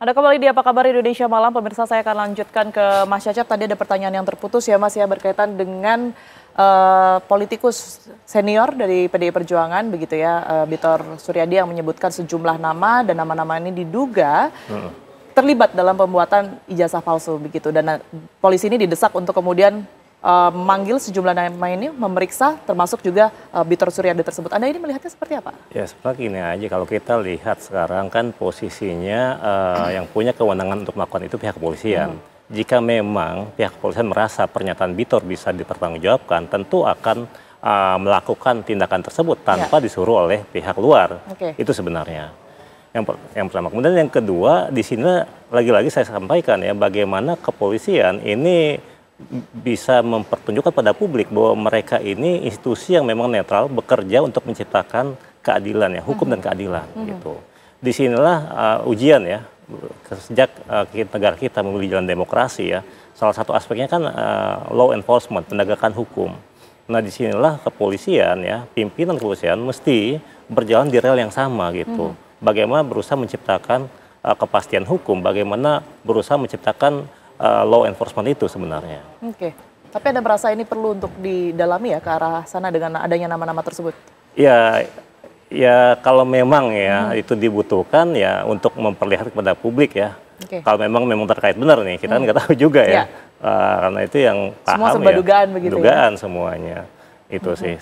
Anda kembali di Apa Kabar Indonesia Malam, pemirsa. Saya akan lanjutkan ke Mas Cacep. Tadi ada pertanyaan yang terputus ya Mas ya, berkaitan dengan politikus senior dari PDI Perjuangan begitu ya, Bitor Suryadi yang menyebutkan sejumlah nama dan nama-nama ini diduga terlibat dalam pembuatan ijazah palsu begitu, dan polisi ini didesak untuk kemudian memanggil sejumlah nama ini, memeriksa termasuk juga Bitor Suryadi tersebut. Anda ini melihatnya seperti apa? Ya seperti ini aja, kalau kita lihat sekarang kan posisinya yang punya kewenangan untuk melakukan itu pihak kepolisian. Jika memang pihak kepolisian merasa pernyataan Bitor bisa dipertanggungjawabkan, tentu akan melakukan tindakan tersebut tanpa disuruh oleh pihak luar. Itu sebenarnya yang pertama. Kemudian yang kedua, di sini lagi-lagi saya sampaikan ya, bagaimana kepolisian ini bisa mempertunjukkan pada publik bahwa mereka ini institusi yang memang netral, bekerja untuk menciptakan keadilan ya, hukum dan keadilan gitu. Disinilah ujian ya, sejak negara kita memilih jalan demokrasi ya, salah satu aspeknya kan law enforcement, penegakan hukum. Nah disinilah kepolisian ya, pimpinan kepolisian mesti berjalan di rel yang sama gitu. Bagaimana berusaha menciptakan kepastian hukum, bagaimana berusaha menciptakan law enforcement itu sebenarnya. Tapi Anda merasa ini perlu untuk didalami ya ke arah sana dengan adanya nama-nama tersebut? Ya kalau memang ya itu dibutuhkan ya untuk memperlihatkan kepada publik ya. Kalau memang terkait benar nih, kita kan nggak tahu juga ya. Karena itu yang paham semua serba dugaan begitu dugaan ya? Semuanya. Itu sih.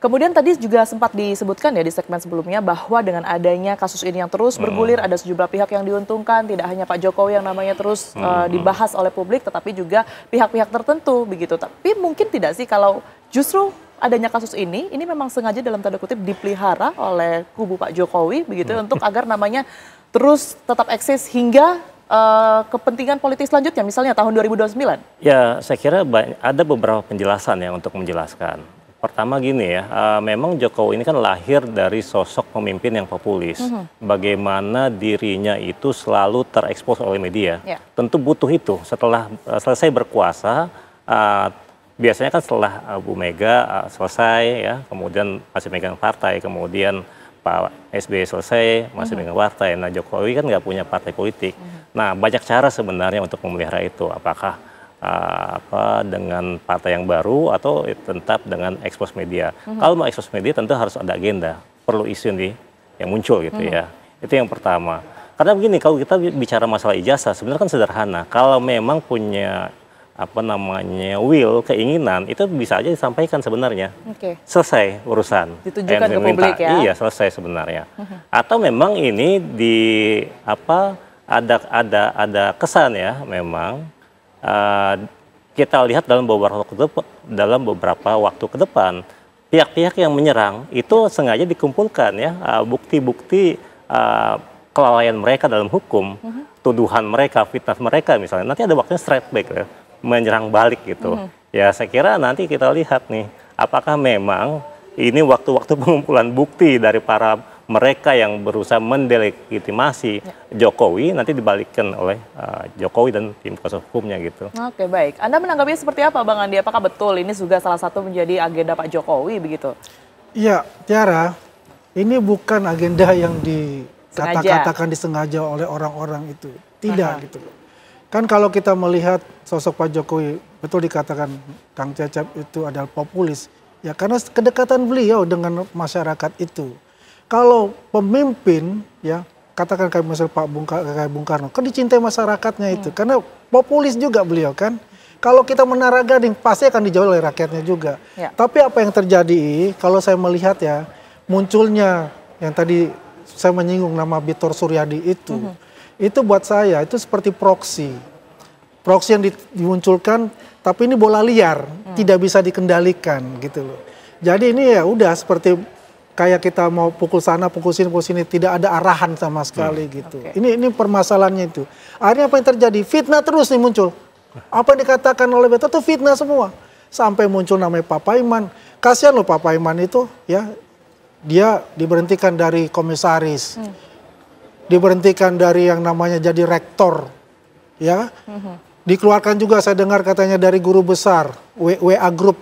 Kemudian tadi juga sempat disebutkan ya di segmen sebelumnya bahwa dengan adanya kasus ini yang terus bergulir, ada sejumlah pihak yang diuntungkan, tidak hanya Pak Jokowi yang namanya terus dibahas oleh publik, tetapi juga pihak-pihak tertentu begitu. Tapi mungkin tidak sih kalau justru adanya kasus ini memang sengaja dalam tanda kutip dipelihara oleh kubu Pak Jokowi begitu untuk agar namanya terus tetap eksis hingga kepentingan politik selanjutnya, misalnya tahun 2029? Ya, saya kira ada beberapa penjelasan ya untuk menjelaskan. Pertama gini ya, memang Jokowi ini kan lahir dari sosok pemimpin yang populis. Bagaimana dirinya itu selalu terekspos oleh media. Tentu butuh itu. Setelah selesai berkuasa, biasanya kan setelah Bu Mega selesai ya, kemudian masih megang partai, kemudian Pak SBY selesai, masih megang partai. Nah Jokowi kan nggak punya partai politik. Nah banyak cara sebenarnya untuk memelihara itu. Apakah dengan partai yang baru atau tetap dengan ekspos media. Kalau mau ekspos media tentu harus ada agenda. Perlu isu nih yang muncul gitu ya. Itu yang pertama. Karena begini, kalau kita bicara masalah ijazah sebenarnya kan sederhana. Kalau memang punya will, keinginan, itu bisa aja disampaikan sebenarnya. Selesai urusan. Ditunjukkan ke publik ya? Iya, selesai sebenarnya. Atau memang ini ada kesan ya, memang kita lihat dalam beberapa waktu ke depan, pihak-pihak yang menyerang itu sengaja dikumpulkan ya, bukti-bukti kelalaian mereka dalam hukum, tuduhan mereka, fitnah mereka misalnya. Nanti ada waktunya strike back ya, menyerang balik gitu. Ya saya kira nanti kita lihat nih, apakah memang ini waktu-waktu pengumpulan bukti dari para mereka yang berusaha mendelegitimasi Jokowi nanti dibalikkan oleh Jokowi dan tim kuasa hukumnya gitu. Baik. Anda menanggapinya seperti apa Bang Andi? Apakah betul ini juga salah satu menjadi agenda Pak Jokowi begitu? Iya, Tiara, ini bukan agenda yang dikatakan disengaja oleh orang-orang itu. Tidak gitu loh. Kan kalau kita melihat sosok Pak Jokowi, betul dikatakan Kang Cecep itu adalah populis. Ya karena kedekatan beliau dengan masyarakat itu. Kalau pemimpin, ya katakan kayak misalnya kayak Bung Karno, kan dicintai masyarakatnya itu. Karena populis juga beliau kan. Kalau kita menaragading pasti akan dijauh oleh rakyatnya juga. Tapi apa yang terjadi, kalau saya melihat ya, munculnya yang tadi saya menyinggung nama Bitor Suryadi itu buat saya itu seperti proksi yang dimunculkan, tapi ini bola liar, tidak bisa dikendalikan gitu loh. Jadi ini ya udah seperti kayak kita mau pukul sana, pukul sini, tidak ada arahan sama sekali gitu. Ini permasalahannya itu. Akhirnya apa yang terjadi? Fitnah terus nih muncul. Apa yang dikatakan oleh Beto itu fitnah semua. Sampai muncul namanya Pak Paiman. Kasihan loh Pak Paiman itu ya, dia diberhentikan dari komisaris. Diberhentikan dari yang namanya jadi rektor, ya, dikeluarkan juga saya dengar katanya dari guru besar WA Group,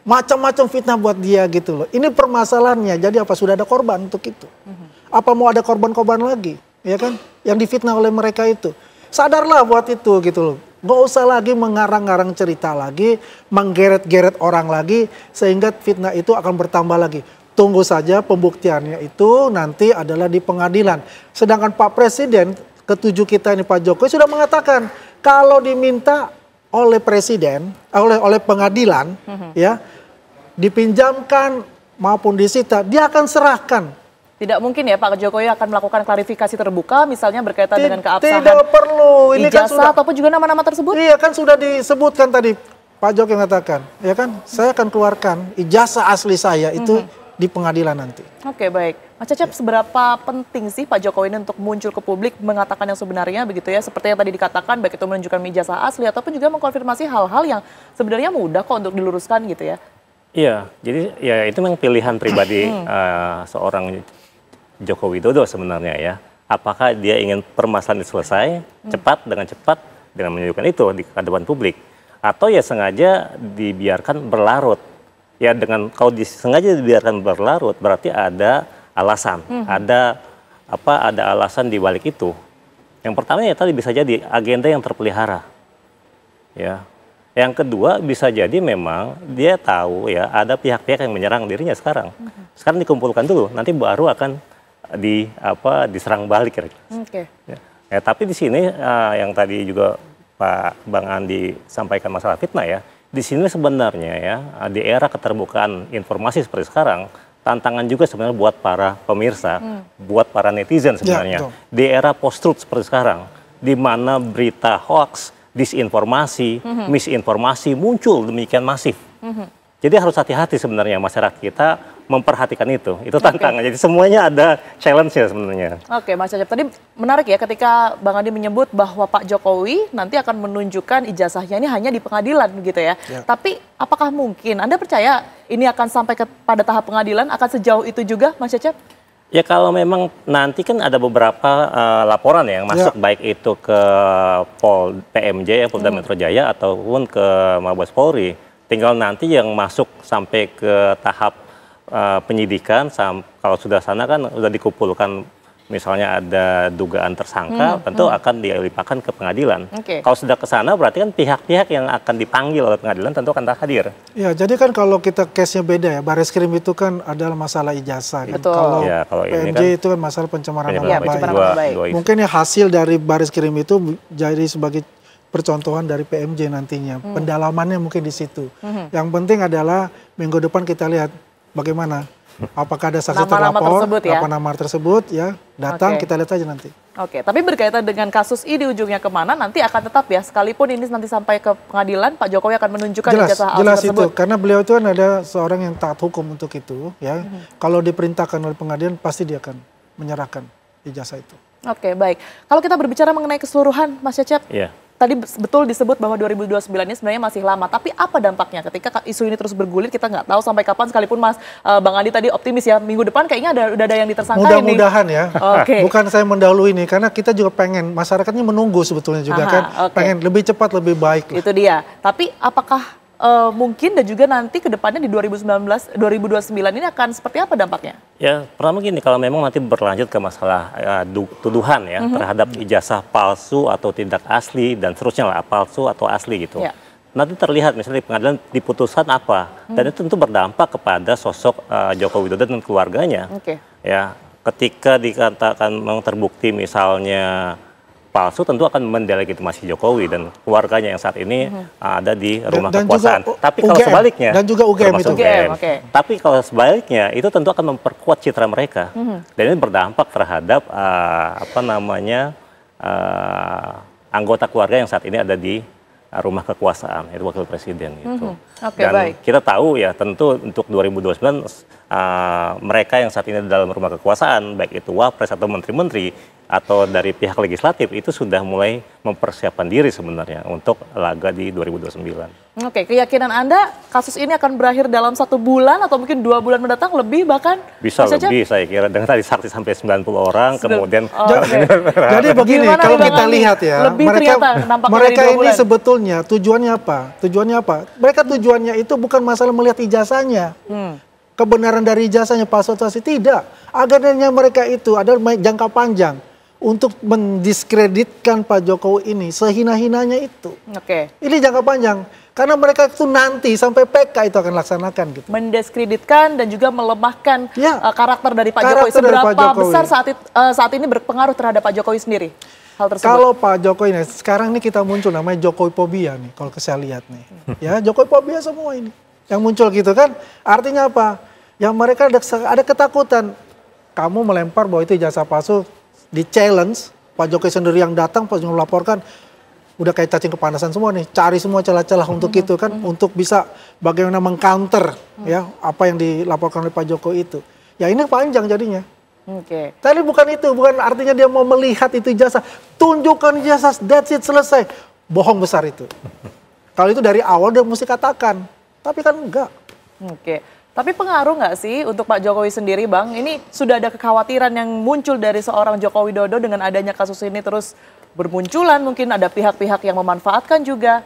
macam-macam fitnah buat dia gitu loh. Ini permasalahannya. Jadi apa sudah ada korban untuk itu? Apa mau ada korban-korban lagi? ya kan? Yang difitnah oleh mereka itu. Sadarlah buat itu gitu loh. Nggak usah lagi mengarang-arang cerita lagi, menggeret-geret orang lagi, sehingga fitnah itu akan bertambah lagi. Tunggu saja pembuktiannya itu nanti adalah di pengadilan. Sedangkan Pak Presiden, ketujuh kita ini Pak Jokowi sudah mengatakan, kalau diminta oleh Presiden, oleh pengadilan, ya dipinjamkan maupun disita, dia akan serahkan. Tidak mungkin ya Pak Jokowi akan melakukan klarifikasi terbuka misalnya berkaitan dengan keabsahan tidak perlu. Ini kan sudah, ataupun juga nama-nama tersebut? Iya kan sudah disebutkan tadi Pak Jokowi mengatakan, ya kan saya akan keluarkan ijazah asli saya itu di pengadilan nanti. Oke, baik. Mas Cecep, seberapa penting sih Pak Jokowi ini untuk muncul ke publik mengatakan yang sebenarnya begitu ya, seperti yang tadi dikatakan baik itu menunjukkan ijazah asli ataupun juga mengkonfirmasi hal-hal yang sebenarnya mudah kok untuk diluruskan gitu ya? Iya, jadi ya itu memang pilihan pribadi seorang Joko Widodo sebenarnya ya. Apakah dia ingin permasalahan selesai cepat dengan menunjukkan itu di hadapan publik, atau ya sengaja dibiarkan berlarut? Ya dengan kalau sengaja dibiarkan berlarut berarti ada alasan, ada alasan di balik itu. Yang pertama ya tadi bisa jadi agenda yang terpelihara. Ya. Yang kedua bisa jadi memang dia tahu ya ada pihak-pihak yang menyerang dirinya sekarang. Sekarang dikumpulkan dulu, nanti baru akan diserang balik kira-kira. Ya, tapi di sini yang tadi juga Pak Bang Andi sampaikan masalah fitnah ya. Di sini sebenarnya ya di era keterbukaan informasi seperti sekarang, tantangan juga sebenarnya buat para pemirsa, buat para netizen sebenarnya. Ya, di era post-truth seperti sekarang, di mana berita hoax, disinformasi, misinformasi muncul demikian masif. Jadi harus hati-hati sebenarnya masyarakat kita memperhatikan itu tantangan. Jadi semuanya ada challenge-nya sebenarnya. Oke, Mas Cecep, tadi menarik ya ketika Bang Andi menyebut bahwa Pak Jokowi nanti akan menunjukkan ijazahnya ini hanya di pengadilan begitu ya. Tapi apakah mungkin, Anda percaya ini akan sampai pada tahap pengadilan, akan sejauh itu juga Mas Cecep? Ya kalau memang nanti kan ada beberapa laporan yang masuk baik itu ke PMJ, Polda Metro Jaya ataupun ke Mabes Polri. Tinggal nanti yang masuk sampai ke tahap penyidikan, kalau sudah sana kan sudah dikumpulkan misalnya ada dugaan tersangka, tentu akan dilimpahkan ke pengadilan. Kalau sudah ke sana berarti kan pihak-pihak yang akan dipanggil oleh pengadilan tentu akan hadir. Ya, jadi kan kalau kita case-nya beda ya, Bareskrim itu kan adalah masalah ijazah. Gitu. Kalau PMJ kan, itu kan masalah pencemaran nama baik. Mungkin ya hasil dari Bareskrim itu jadi sebagai percontohan dari PMJ nantinya. Pendalamannya mungkin di situ. Yang penting adalah minggu depan kita lihat bagaimana. Apakah ada saksi terlapor, apa nama tersebut ya, datang kita lihat aja nanti. Oke, tapi berkaitan dengan kasus ini ujungnya kemana nanti akan tetap ya, sekalipun ini nanti sampai ke pengadilan, Pak Jokowi akan menunjukkan ijazah asli jelas tersebut. Itu, karena beliau itu kan ada seorang yang taat hukum untuk itu ya. Kalau diperintahkan oleh pengadilan pasti dia akan menyerahkan ijazah itu. Oke, baik. Kalau kita berbicara mengenai keseluruhan, Mas Cecep, tadi betul disebut bahwa 2029 ini sebenarnya masih lama, tapi apa dampaknya ketika isu ini terus bergulir, kita nggak tahu sampai kapan, sekalipun Bang Andi tadi optimis ya, minggu depan kayaknya udah ada yang ditersangka ini. Mudah-mudahan ya, bukan saya mendahului ini, karena kita juga pengen, masyarakatnya menunggu sebetulnya juga pengen lebih cepat, lebih baik. Itu dia, tapi apakah mungkin dan juga nanti ke depannya di 2029 ini akan seperti apa dampaknya? Ya, pertama gini, kalau memang nanti berlanjut ke masalah tuduhan ya terhadap ijazah palsu atau tidak asli dan seterusnya lah, palsu atau asli gitu. Nanti terlihat misalnya di pengadilan diputuskan apa, dan itu tentu berdampak kepada sosok Joko Widodo dan keluarganya. Ya, ketika dikatakan memang terbukti misalnya palsu, tentu akan mendelegitimasi Jokowi dan keluarganya yang saat ini ada di rumah kekuasaan. Tapi kalau sebaliknya, dan juga UGM itu. Tapi kalau sebaliknya, itu tentu akan memperkuat citra mereka. Dan ini berdampak terhadap anggota keluarga yang saat ini ada di rumah kekuasaan, itu wakil presiden gitu. Dan kita tahu ya, tentu untuk 2029 mereka yang saat ini dalam rumah kekuasaan, baik itu wapres atau menteri-menteri atau dari pihak legislatif, itu sudah mulai mempersiapkan diri sebenarnya untuk laga di 2029. Oke, keyakinan Anda kasus ini akan berakhir dalam 1 bulan atau mungkin 2 bulan mendatang, lebih bahkan? Bisa lebih saya kira, dengan tadi saksi sampai 90 orang, kemudian... Jadi begini, kalau kita lihat ya, mereka ini sebetulnya tujuannya apa? Mereka tujuannya itu bukan masalah melihat ijazahnya. Kebenaran dari ijazahnya palsu atau asli, tidak. Agendanya mereka itu adalah jangka panjang. untuk mendiskreditkan Pak Jokowi ini sehina-hinanya itu. Oke. Ini jangka panjang. Karena mereka itu nanti sampai PK itu akan laksanakan gitu. Mendiskreditkan dan juga melemahkan Ya, karakter dari Pak karakter Jokowi. dari Seberapa Pak Jokowi. besar saat ini berpengaruh terhadap Pak Jokowi sendiri? Hal tersebut. Kalau Pak Jokowi ini, sekarang ini kita muncul namanya Jokowi Phobia nih, kalau saya lihat nih. Ya, Jokowi Phobia semua ini. Yang muncul gitu kan, artinya apa? Yang mereka ada ketakutan. Kamu melempar bahwa itu jasa palsu, di challenge, Pak Jokowi sendiri yang datang, Pak Jokowi melaporkan, udah kayak cacing kepanasan semua nih, cari semua celah-celah untuk itu kan, untuk bisa bagaimana mengcounter ya apa yang dilaporkan oleh Pak Jokowi itu. Ya ini panjang jadinya. Oke. Tapi bukan itu, bukan artinya dia mau melihat itu ijazah, tunjukkan ijazah, that's it, selesai. Bohong besar itu. Kalau itu dari awal dia mesti katakan, tapi kan enggak. Oke. Tapi pengaruh nggak sih untuk Pak Jokowi sendiri, Bang? Ini sudah ada kekhawatiran yang muncul dari seorang Joko Widodo dengan adanya kasus ini terus bermunculan, mungkin ada pihak-pihak yang memanfaatkan juga.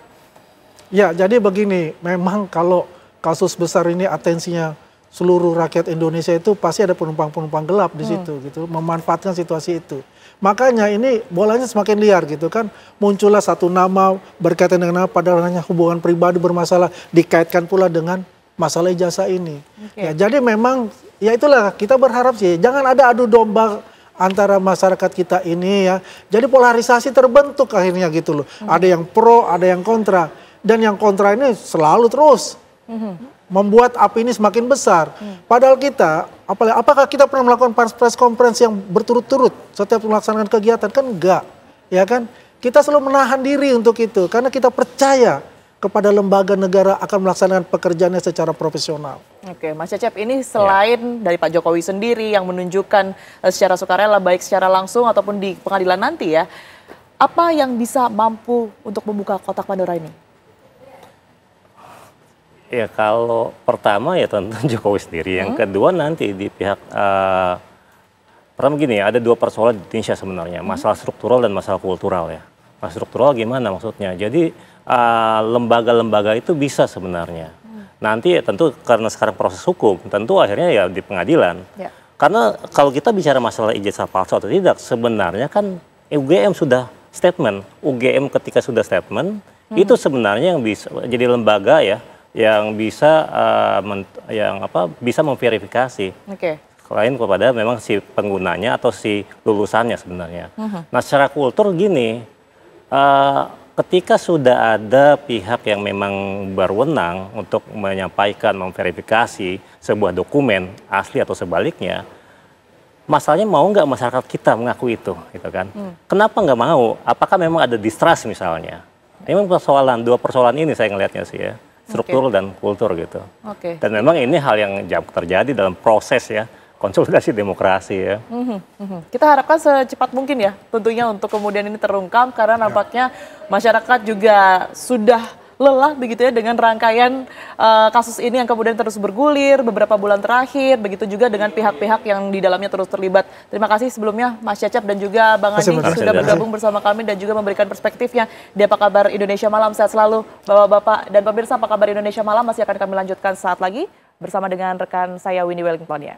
Ya, jadi begini, memang kalau kasus besar ini atensinya seluruh rakyat Indonesia itu pasti ada penumpang-penumpang gelap di situ gitu, memanfaatkan situasi itu. Makanya ini bolanya semakin liar gitu kan, muncullah satu nama berkaitan dengan apa, padahal hanya hubungan pribadi bermasalah, dikaitkan pula dengan masalah ijazah ini. Ya, jadi memang ya itulah kita berharap sih, jangan ada adu domba antara masyarakat kita ini ya. Jadi polarisasi terbentuk akhirnya gitu loh. Ada yang pro, ada yang kontra. Dan yang kontra ini selalu terus membuat api ini semakin besar. Padahal kita, apakah kita pernah melakukan press conference yang berturut-turut setiap melaksanakan kegiatan? Kan enggak. Ya kan? Kita selalu menahan diri untuk itu. Karena kita percaya kepada lembaga negara akan melaksanakan pekerjaannya secara profesional. Oke, Mas Cecep, ini selain dari Pak Jokowi sendiri yang menunjukkan secara sukarela, baik secara langsung ataupun di pengadilan nanti ya, apa yang bisa mampu untuk membuka kotak Pandora ini? Ya kalau pertama ya tentu Jokowi sendiri, yang kedua nanti di pihak, pertama gini, ada dua persoalan di Indonesia sebenarnya, masalah struktural dan masalah kultural ya. Masalah struktural gimana maksudnya? Jadi lembaga-lembaga itu bisa sebenarnya. Nanti ya tentu karena sekarang proses hukum, tentu akhirnya ya di pengadilan. Ya. Karena kalau kita bicara masalah ijazah palsu atau tidak, sebenarnya kan UGM sudah statement. UGM ketika sudah statement, itu sebenarnya yang bisa jadi lembaga ya, yang bisa bisa memverifikasi. Oke. Selain kepada memang si penggunanya atau si lulusannya sebenarnya. Nah secara kultur gini, ketika sudah ada pihak yang memang berwenang untuk menyampaikan, memverifikasi sebuah dokumen asli atau sebaliknya, masalahnya mau nggak masyarakat kita mengaku itu, gitu kan? Kenapa nggak mau? Apakah memang ada distrust misalnya? Memang dua persoalan ini saya ngelihatnya sih ya, struktur dan kultur gitu. Dan memang ini hal yang terjadi dalam proses ya, konsolidasi demokrasi ya. Kita harapkan secepat mungkin ya tentunya untuk kemudian ini terungkap karena nampaknya masyarakat juga sudah lelah begitu ya dengan rangkaian kasus ini yang kemudian terus bergulir beberapa bulan terakhir, begitu juga dengan pihak-pihak yang di dalamnya terus terlibat. Terima kasih sebelumnya Mas Cecep dan juga Bang Andi sudah bergabung bersama kami dan juga memberikan perspektifnya di Apa Kabar Indonesia Malam. Sehat selalu Bapak-Bapak dan pemirsa. Apa Kabar Indonesia Malam masih akan kami lanjutkan saat lagi bersama dengan rekan saya Winnie Wellington ya.